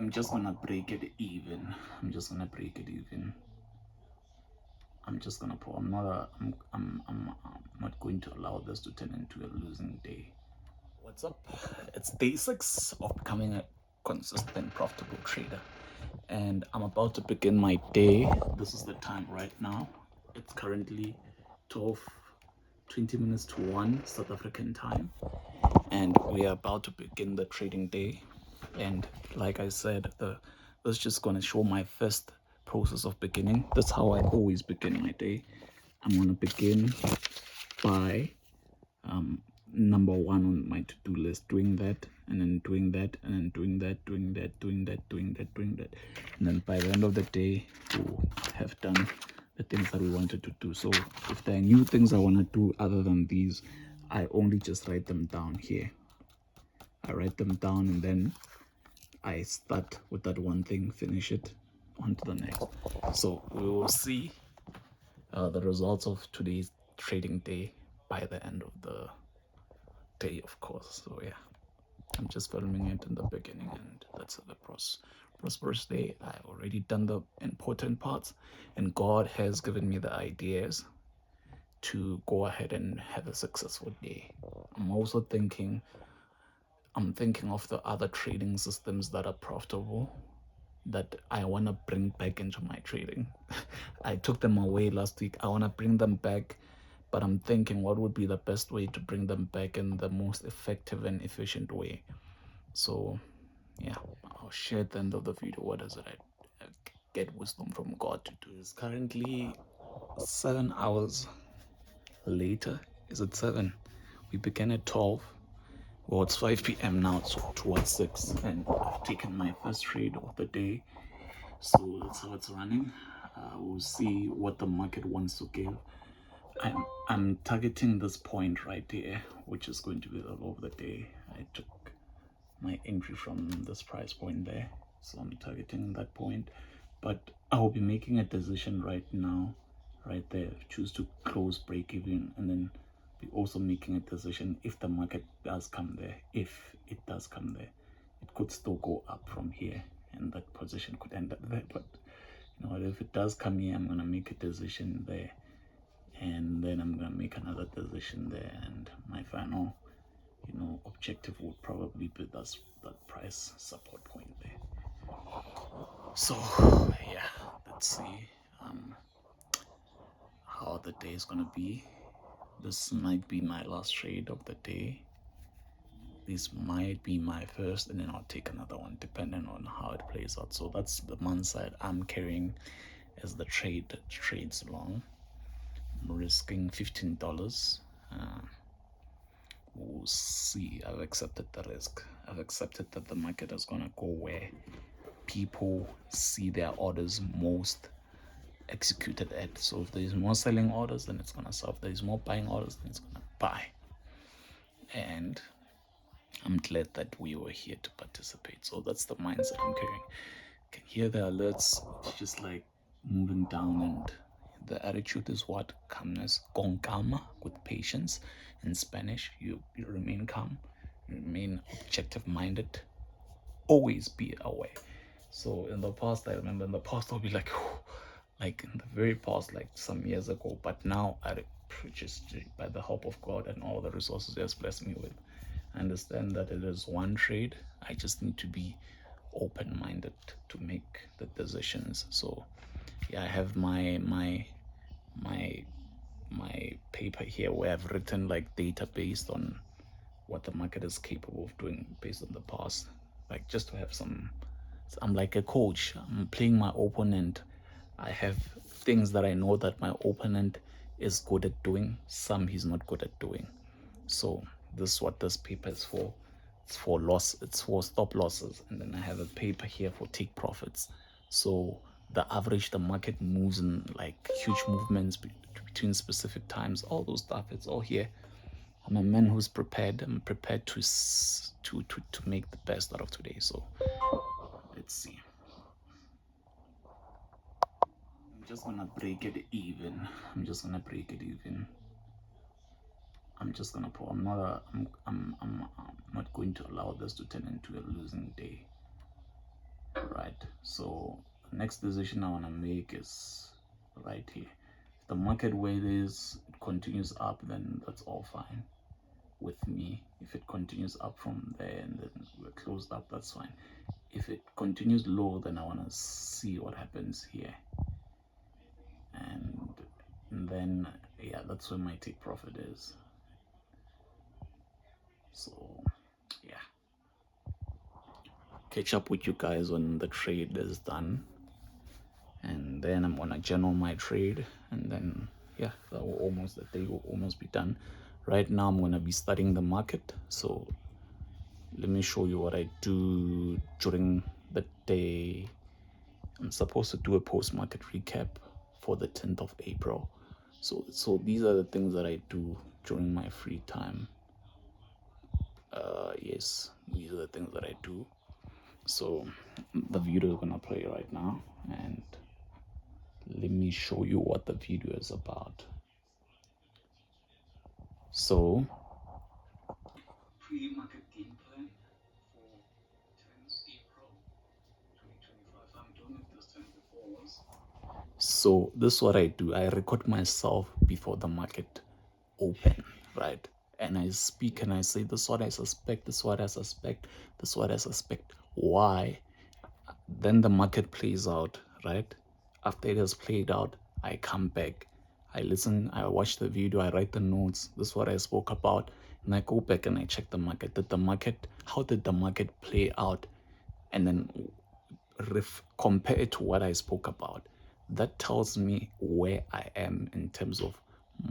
I'm just gonna break it even. I'm just gonna break it even. I'm just gonna put. I'm not going to allow this to turn into a losing day. What's up? It's day 6 of becoming a consistent, profitable trader, and I'm about to begin my day. This is the time right now. It's currently 20 minutes to 1 South African time, and we are about to begin the trading day. And like I said, this is just gonna show my first process of beginning. That's how I always begin my day. I'm gonna begin by number 1 on my to-do list, doing that, and then doing that, and then doing that, doing that, doing that, doing that, doing that, and then by the end of the day we'll have done the things that we wanted to do. So if there are new things I want to do other than these, I only just write them down here. I write them down, and then I start with that one thing, finish it, on to the next. So we will see the results of today's trading day by the end of the day, of course. So yeah, I'm just filming it in the beginning, and that's the prosperous day. I've already done the important parts, and God has given me the ideas to go ahead and have a successful day. I'm thinking of the other trading systems that are profitable that I want to bring back into my trading. I took them away last week. I want to bring them back, but I'm thinking what would be the best way to bring them back in the most effective and efficient way. So yeah, I'll share at the end of the video what is it I get wisdom from God to do. It's currently 7 hours later. Is it 7? We began at 12. Well, it's 5 p.m. now, so towards 6, and I've taken my first trade of the day. So that's how it's running. We'll see what the market wants to give. I'm targeting this point right here, which is going to be the low of the day. I took my entry from this price point there, so I'm targeting that point. But I will be making a decision right now, right there. Choose to close, break even, and then be also making a decision if the market does come there. If it does come there, it could still go up from here, and that position could end up there. But you know what, if it does come here, I'm gonna make a decision there, and then I'm gonna make another decision there, and my final objective would probably be that price support point there. So yeah, let's see how the day is gonna be. This might be my last trade of the day. This might be my first, and then I'll take another one depending on how it plays out. So that's the man side I'm carrying as the trades along. I'm risking $15. We'll see. I've accepted the risk. I've accepted that the market is gonna go where people see their orders most executed at. So if there's more selling orders, then it's gonna sell. If there's more buying orders, then it's gonna buy. And I'm glad that we were here to participate. So that's the mindset I'm carrying. You can hear the alerts. It's just like moving down, and the attitude is what? Calmness. Con calma, with patience. In Spanish, you remain calm, you remain objective minded, always be aware. So in the past, I remember in the past I'll be like, like in the very past, like some years ago, but now I just, by the help of God and all the resources He has blessed me with, I understand that it is one trade. I just need to be open-minded to make the decisions. So yeah, I have my paper here where I've written like data based on what the market is capable of doing based on the past, like just to have some. I'm like a coach. I'm playing my opponent. I have things that I know that my opponent is good at doing, some he's not good at doing. So this is what this paper is for. It's for it's for stop losses, and then I have a paper here for take profits. So the average, the market moves in like huge movements between specific times, all those stuff, it's all here. I'm a man who's prepared. I'm prepared to make the best out of today. So let's see. I'm just gonna break it even. I'm just gonna break it even. I'm just gonna put. I'm not going to allow this to turn into a losing day. right? So next decision I want to make is right here. If the market where it is, it continues up, then that's all fine with me. If it continues up from there and then we're closed up, that's fine. If it continues low, then I want to see what happens here, and then yeah, that's where my take profit is. So yeah, catch up with you guys when the trade is done, and then I'm gonna journal my trade, and then yeah, that will almost, the day will almost be done. Right now I'm gonna be studying the market, so let me show you what I do during the day. I'm supposed to do a post-market recap for the 10th of April. So these are the things that I do during my free time. Yes, these are the things that I do. So the video is gonna play right now, and let me show you what the video is about. So pre-market game plan for 10th April 2025. I'm doing it this time before. So this is what I do. I record myself before the market open, right? And I speak and I say, this is what I suspect, this is what I suspect, this is what I suspect. Why? Then the market plays out, right? After it has played out, I come back. I listen, I watch the video, I write the notes. This is what I spoke about. And I go back and I check the market. How did the market play out? And then compare it to what I spoke about. That tells me where I am in terms of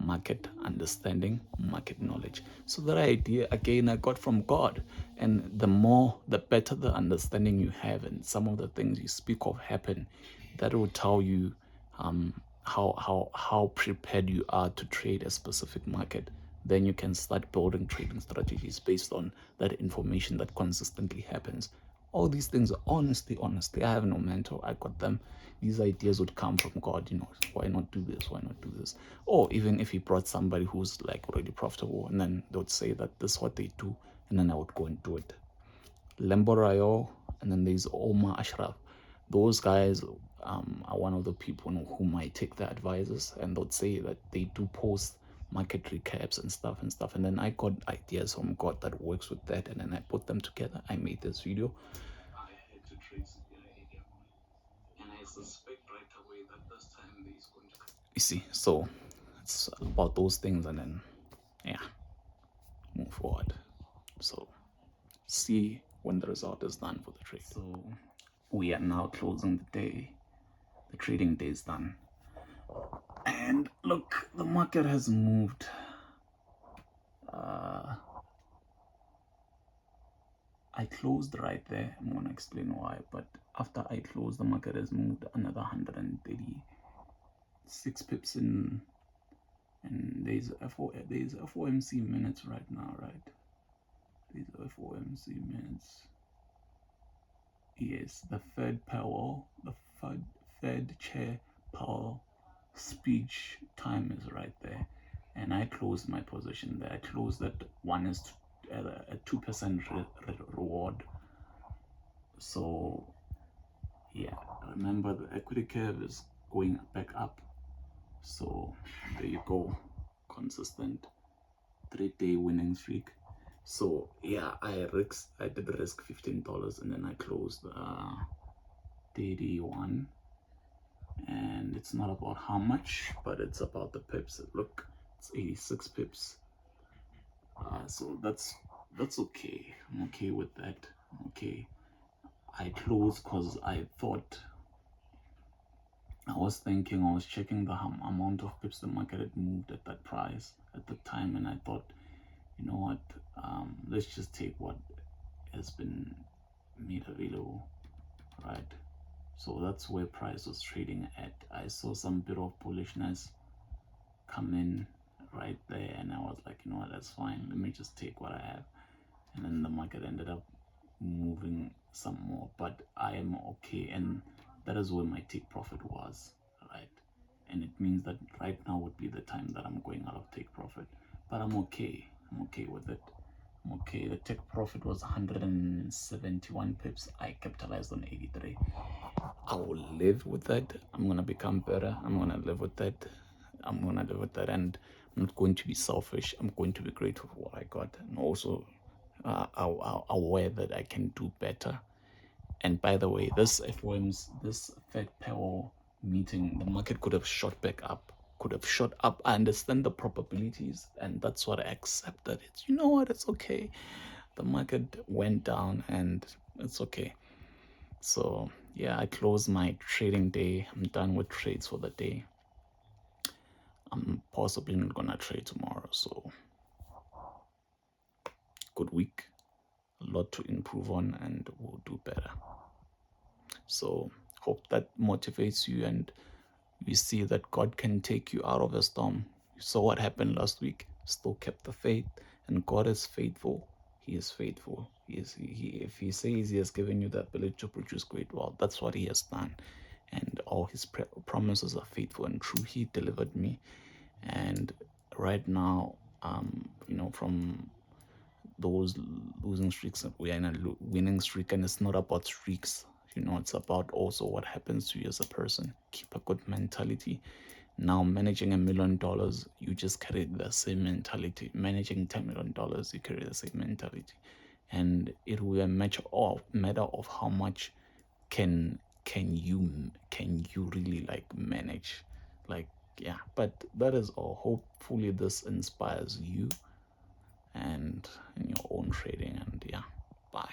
market understanding, market knowledge. So that idea, again, I got from God. And the better the understanding you have, and some of the things you speak of happen, that will tell you how prepared you are to trade a specific market. Then you can start building trading strategies based on that information that consistently happens. All these things, honestly, I have no mentor. I got them. These ideas would come from God, why not do this? Why not do this? Or even if he brought somebody who's like already profitable, and then they would say that this is what they do, and then I would go and do it. Lembo Rayo, and then there's Omar Ashraf. Those guys are one of the people who might take the advices, and they'd say that they do post market recaps and stuff. And then I got ideas from God that works with that, and then I put them together. I made this video. I had to trace and I suspect right away that this time there's going to. You see, so it's about those things, and then yeah, move forward. So see when the result is done for the trade. So we are now closing the day. The trading day is done. And look, the market has moved. I closed right there. I'm going to explain why. But after I closed, the market has moved another 136 pips in. And there's FOMC minutes right now, right? These FOMC minutes. Yes, the Fed Powell, the Fed Chair Powell speech time is right there, and I closed my position there. I closed at a 2% reward. So yeah, remember the equity curve is going back up. So there you go, consistent 3-day winning streak. So yeah, I did risk $15, and then I closed 31. And it's not about how much, but it's about the pips. Look, it's 86 pips. So that's okay. I'm okay with that. Okay, I closed because I was checking the amount of pips the market had moved at that price at the time, and I thought, you know what, let's just take what has been made available, right? So that's where price was trading at. I saw some bit of bullishness come in right there, and I was like, you know what, that's fine, let me just take what I have. And then the market ended up moving some more, but I am okay, and that is where my take profit was, right? And it means that right now would be the time that I'm going out of take profit, but I'm okay with it. Okay, the take profit was 171 pips. I capitalized on 83. I will live with that. I'm gonna become better. I'm gonna live with that. I'm gonna live with that, and I'm not going to be selfish. I'm going to be grateful for what I got, and also aware that I can do better. And by the way, this Ftmo meeting, the market could have shot back up, could have shot up. I understand the probabilities, and that's what I accepted. It's, you know what, it's okay. The market went down, and it's okay. So yeah, I closed my trading day. I'm done with trades for the day. I'm possibly not gonna trade tomorrow. So good week, a lot to improve on, and we'll do better. So hope that motivates you, and we see that God can take you out of a storm. You saw what happened last week. Still kept the faith, and God is faithful. He is faithful. If He says He has given you the ability to produce great wealth, that's what He has done, and all His promises are faithful and true. He delivered me, and right now, from those losing streaks, we are in a winning streak, and it's not about streaks. It's about also what happens to you as a person. Keep a good mentality. Now, managing $1 million, you just carry the same mentality. Managing $10 million, you carry the same mentality, and it will be a matter of how much can you really like manage, like, yeah. But that is all. Hopefully, this inspires you and in your own trading. And yeah, bye.